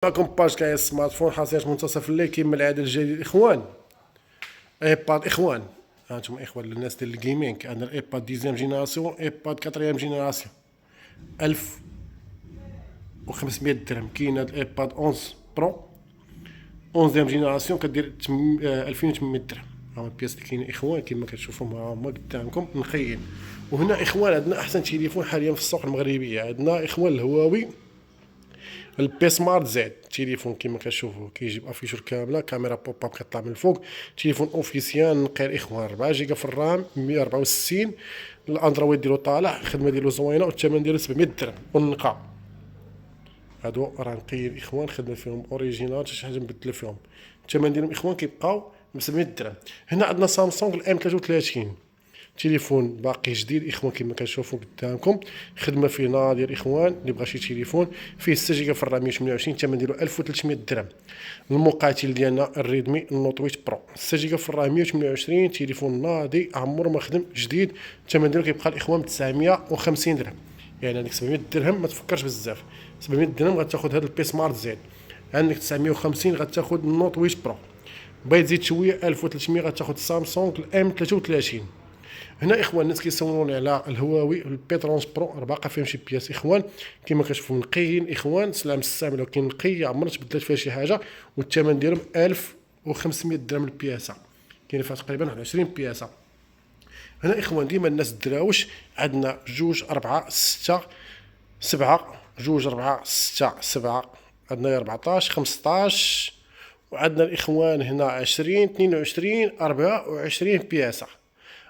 معكم باج كاع السمارت فون حصريات منتصف الليل كيما العاده الجديد الاخوان. ايباد اخوان، هانتوما اخوان للناس ديال الجيمنج. عندنا الايباد ديزيام جينيراسيون، ايباد كاتريام جينيراسيون 1500 درهم. كاين هاد الايباد 11 برو 11 جينيراسيون كدير 2800 درهم. هما البياس اللي كاينين اخوان كيما كتشوفهم هما قدامكم نقيين. وهنا اخوان عندنا احسن تليفون حاليا في السوق المغربيه. عندنا اخوان الهواوي البي سمارت زد. تليفون كيما كتشوفوا كيجيب افيشور كامله، كاميرا بوب اب كطلع من الفوق. تليفون اوفيسيال نقي الاخوان، 4 جيجا في الرام، 164. الاندرويد ديالو طالع، الخدمه ديالو زوينه، والثمن ديالو 700 درهم والنقاء. هادو راه نقيين الاخوان، خدمه فيهم اوريجينال، شي حاجه مبدله فيهم. الثمن ديالهم اخوان كيبقاو ب 700 درهم. هنا عندنا سامسونج الام 33، تليفون باقي جديد اخوان كما كتشوفوا قدامكم. خدمه فيه ناضيه الاخوان، اللي بغى شي تليفون فيه 6 جيجا في الرام 128، الثمن ديالو 1300 درهم. المقاتل ديالنا الريدمي النوت 8 برو 6 جيجا في الرام 128، تليفون ناضي عمر ما خدم جديد، الثمن ديالو كيبقى الاخوان ب 950 درهم. يعني هذيك 700 درهم ما تفكرش بزاف، 700 درهم غتاخذ هذا البي سمارت زد. عندك 950 غتاخذ النوت 8 برو. بغيت تزيد شويه 1300 غتاخذ سامسونج الام 33. هنا اخوان الناس كيسولوني على الهواوي البيترونس برو، راه باقا فيهم شي بياس اخوان كما كتشوفوا نقيين اخوان، سلام السامله ولكن نقي عمرها تبدلت فيها شي حاجه، والثمن ديالهم 1500 درهم البياسه. كاين فيها تقريبا 20 بياسه. هنا اخوان ديما الناس الدراوش عندنا 2 4 6 7، 2 4 6 7، عندنا 14 15، وعندنا الاخوان هنا 20 22 24 بياسه.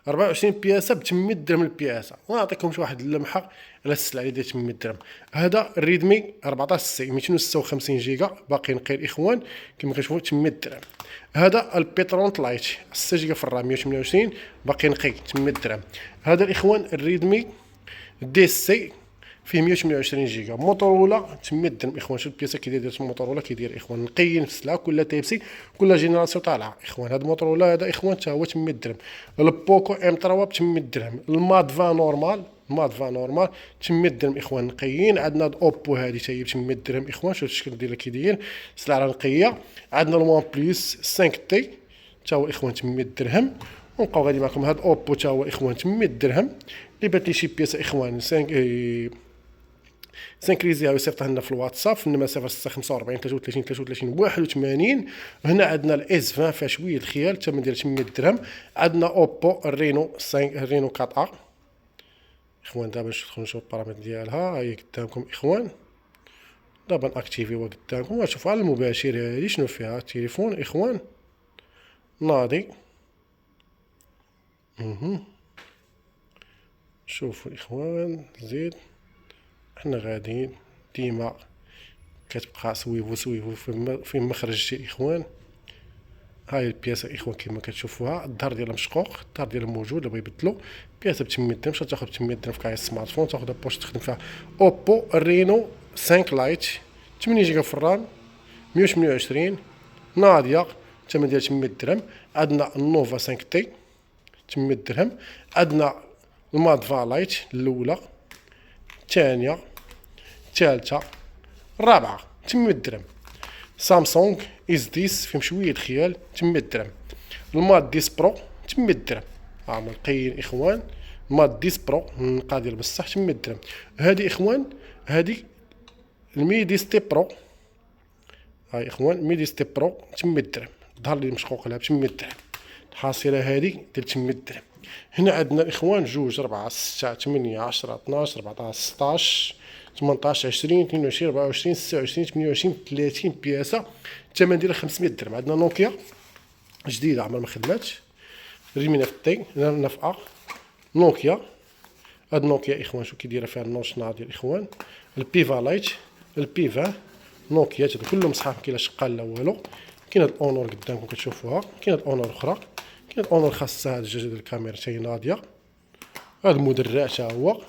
24 بياسه ب 800 درهم البياسه. ونعطيكم شي واحد اللمحه على السلعه اللي دايره 800 درهم. هذا الريدمي 14 سي 256 جيجا باقي نقي الاخوان كما كتشوفوا 800 درهم. هذا البيترونت لايت 6 جيجا في الرام 128 باقي نقي 800 درهم. هذا الاخوان الريدمي دي سي فيه 128 جيجا. موتورولا 800 درهم اخوان. شوف البياسه كي داير موتورولا كي داير اخوان نقيين في السلعه كلها تايبسي، كلها جينيراسيون طالعه اخوان. هذا موتورولا هذا اخوان حتى هو 800 درهم. البوكو ام 3 ب 800 درهم. الماد 20 نورمال، الماد 20 نورمال 800 درهم اخوان نقيين. عندنا اوبو هذه حتى هي ب 800 درهم اخوان. شوف الشكل ديالها كي داير، سلعه نقيه. عندنا الوان بليس 5 تي حتى هو اخوان 800 درهم. ونبقاو غادي معكم هذا اوبو حتى هو اخوان 800 درهم. اللي بات لي شي بياسه اخوان 5 سانكريزيها ويصيفطها لنا في الواتساب في النمره 45 33 33 81. هنا عندنا الاس 20 فيها شويه الخيال، الثمن ديال 800 درهم. عندنا اوبو الرينو 5 الرينو 4 اخوان. دابا ندخلوا نشوف البارامتر ديالها، هي قدامكم اخوان. دابا ناكتيفيوها قدامكم وشوفوا على المباشر هذه شنو فيها. التليفون اخوان ناضي. شوفوا الاخوان زيد، حنا غاديين ديما كتبقى سويفو سويفو في مخرج اخوان. هاي البياسه اخوان كما كتشوفوها، الظهر ديالها مشقوق، الظهر ديالها موجود. دابا يبدلو بياسه ب 800 درهم. شحال تاخذ 800 درهم في كاع السمارت فون؟ تاخذها بوش تخدم فيها. اوبو الرينو 5 لايت 8 جيجا في الرام 128 ناضيه، الثمن ديال 800 درهم. عندنا النوفا 5 تي 800 درهم. عندنا الماد 20 لايت الاولى، الثانيه، الثالثه، الرابعه 800 درهم. سامسونج اس 10 فيهم شويه الخيال 800 درهم. الماد 10 برو 800 درهم. نقيين اخوان الماد 10 برو النقا ديال بصح 800 درهم. هادي اخوان هادي الميدي ستي برو، هاي اخوان ميدي ستي برو 800 درهم. الظهر اللي مشقوق لها ب 800 درهم. الحاصله هادي ديال 800 درهم. هنا عندنا الاخوان 2 4 6 8 10 12 14 16 18 20 22 24 26 28 30 بياسه، الثمن ديالها 500 درهم. عندنا نوكيا جديده عمرها ما خدماتش، ريمي 9 تي 9 ا نوكيا. هاد نوكيا اخوان شوف كي دايره فيها النوش ناضي الاخوان. البيفا لايت البيفا نوكيا هادو كلهم صحاح، كاين لا شقال لا والو. كاين هاد الاونور قدامكم كتشوفوها، كاين هاد الاونور اخرى، كاين الاونور خاصها هاد الجهاز ديال الكاميرا حتى هي ناضيه. هاد المدرع حتى هو.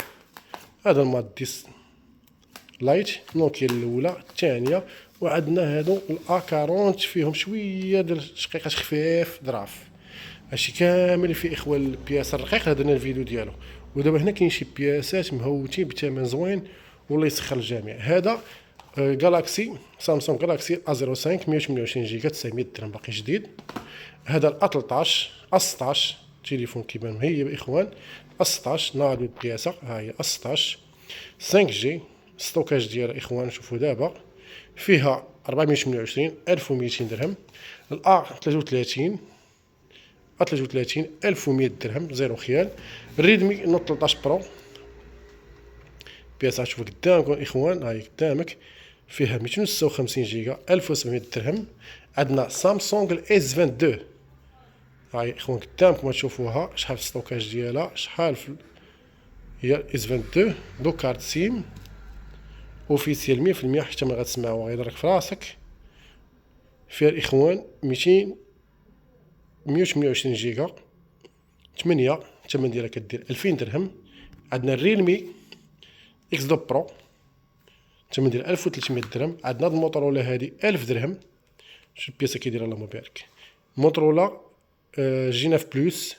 هذا الماد 10 لايت نوكيا الاولى الثانيه. وعندنا هادو الا 40 فيهم شويه ديال شقيقات خفيف ظراف. هادشي كامل في اخوان البياس الرقيق هذا الفيديو ديالو. ودابا هنا كاين شي بياسات مهوتين بثمن زوين والله يسخر الجميع. هذا جالاكسي سامسونج جالاكسي A05 128 جيجا 900 درهم باقي جديد. هذا ال A13 A16 تليفون كيبان هي باخوان A16 ناضي البياسه، ها هي A16 5G ستوكاج ديالها اخوان شوفوا دابا فيها 428 1200 درهم. ال A33 1100 درهم زيرو خيال. الريدمي نوت 13 برو بياسه شوفوا قدامكم اخوان، هاي قدامك فيها 256 جيجا 1700 درهم. عندنا سامسونج الاس 22 هاي اخوان قدامكم تشوفوها شحال في الستوكاج ديالها شحال في هي الاس 22 دو كارت سيم اوفيسيال 100% حتى ما غتسمعوا غيضرك في راسك. فيها الاخوان 128 جيجا 8 الثمن ديالها كدير 2000 درهم. عندنا الريلمي اكس دو برو الثمن ديال 1300 درهم. عندنا الموتورولا هادي 1000 درهم. شوف البياسه كيدير اللهم بارك. موتورولا جي 9 بلس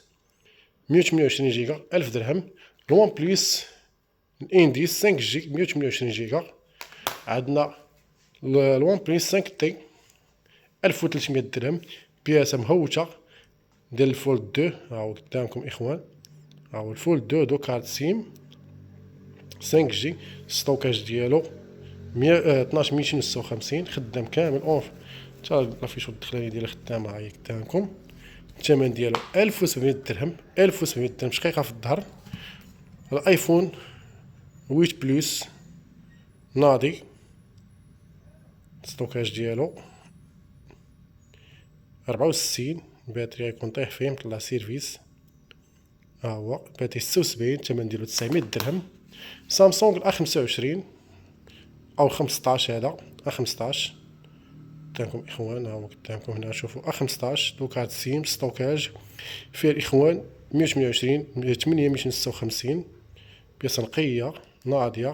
128 جيجا 1000 درهم. الوان بلس الانديس 5 جي 128 جيجا. عندنا الوان بلس 5 تي 1300 درهم. بياسه مهوته ديال الفولد 2 هاهو قدامكم اخوان، هاهو الفولد 2 دو كارت سيم 5 جي ستوكاج ديالو 12256 خدام كامل اونف حتى لافيشو الدخلاني ديالها خدامه هاهي قدامكم. الثمن ديالو 1700 درهم 1700 درهم شقيقه في الظهر. الايفون 8 بلس ناضي ستوكاج ديالو 64 الباتري غيكون طيح فيه مطلع سيرفيس، ها هو باتري 76 الثمن ديالو 900 درهم. سامسونج A25 او 15 هذا A15 قدامكم اخوان، ها هو قدامكم هنا شوفوا A15 دو كارت سيم ستوكاج فيه الاخوان 128 856 بياسه نقيه ناضيه.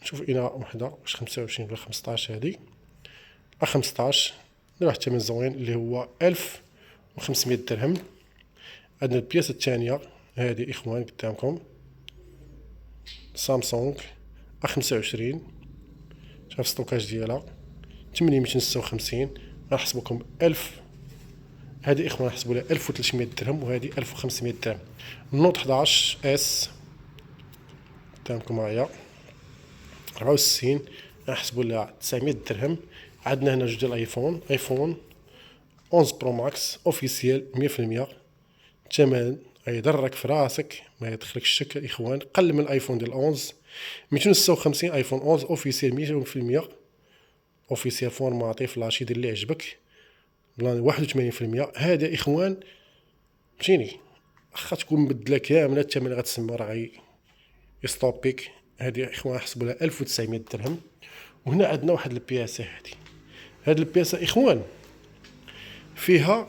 نشوف هنا وحده واش 25 ولا 15 هذه A15 واحد الثمن زوين اللي هو 1500 درهم. عندنا البياسه الثانيه هذه اخوان قدامكم سامسونج A25 شوف الستوكاج ديالها 8256 غنحسبوكم 1000 هذه اخوان نحسبوا لها 1300 درهم وهذه 1500 درهم. النوت 11 اس قدامكم هاهي 64 غنحسبوا لها 900 درهم. عندنا هنا جوج ديال الايفون ايفون 11 برو ماكس اوفيسيال 100% الثمن غيضرك في راسك ما يدخلك الشك الاخوان. قل من الايفون ديال 11 256 ايفون 11 اوفيسيال 100% اوفيسيال فورماتي فلاشي دير اللي عجبك بلان 81%. هذا اخوان فهمتيني واخا تكون مبدله كامله الثمن غتسمى راه يستوبيك. هذه اخوان نحسبوا لها 1900 درهم. وهنا عندنا واحد البياسه هذه البياسه اخوان فيها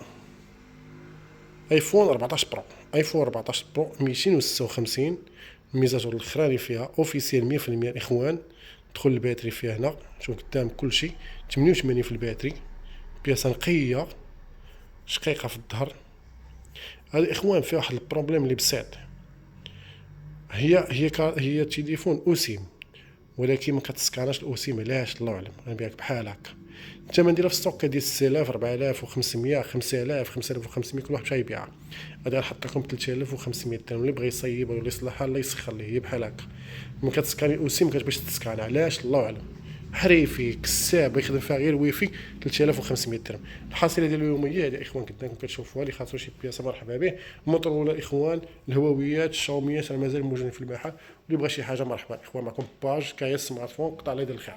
ايفون 14 برو ايفون 14 برو 256 الميزات الاخراني فيها اوفيسيال 100% اخوان. دخل الباتري فيها هنا شوف قدام كلشي 88 في الباتري بياسه نقيه شقيقه في الظهر. هذا اخوان فيها واحد البروبليم اللي بسيط هي تليفون اوسيم ولكن ما كتسكاناش الاوسيم علاش الله اعلم غنبيعك بحال هكا. الثمن ديالها في السوق كدير 6000 4500 5000 5500 كل واحد باش يبيعها. هذا نحط لكم 3500 درهم اللي بغى يصيبها ولا يصلحها الله يسخر ليه هي بحال هكا. ما كتسكاني الاوسيم ما كتبغيش تسكان علاش الله اعلم حريفي كساب يخدم فيها غير ويفي 3500 درهم. الحاصله ديال اليوميه هذه اخوان قدامكم كتشوفوها اللي خاصو شي بياسه مرحبا به. موتورولا اخوان الهواويات الشاوميات راه مازال موجودين في المحل واللي بغى شي حاجه مرحبا اخوان. معكم باج كايا سمارت فون قطع الله يدير الخير.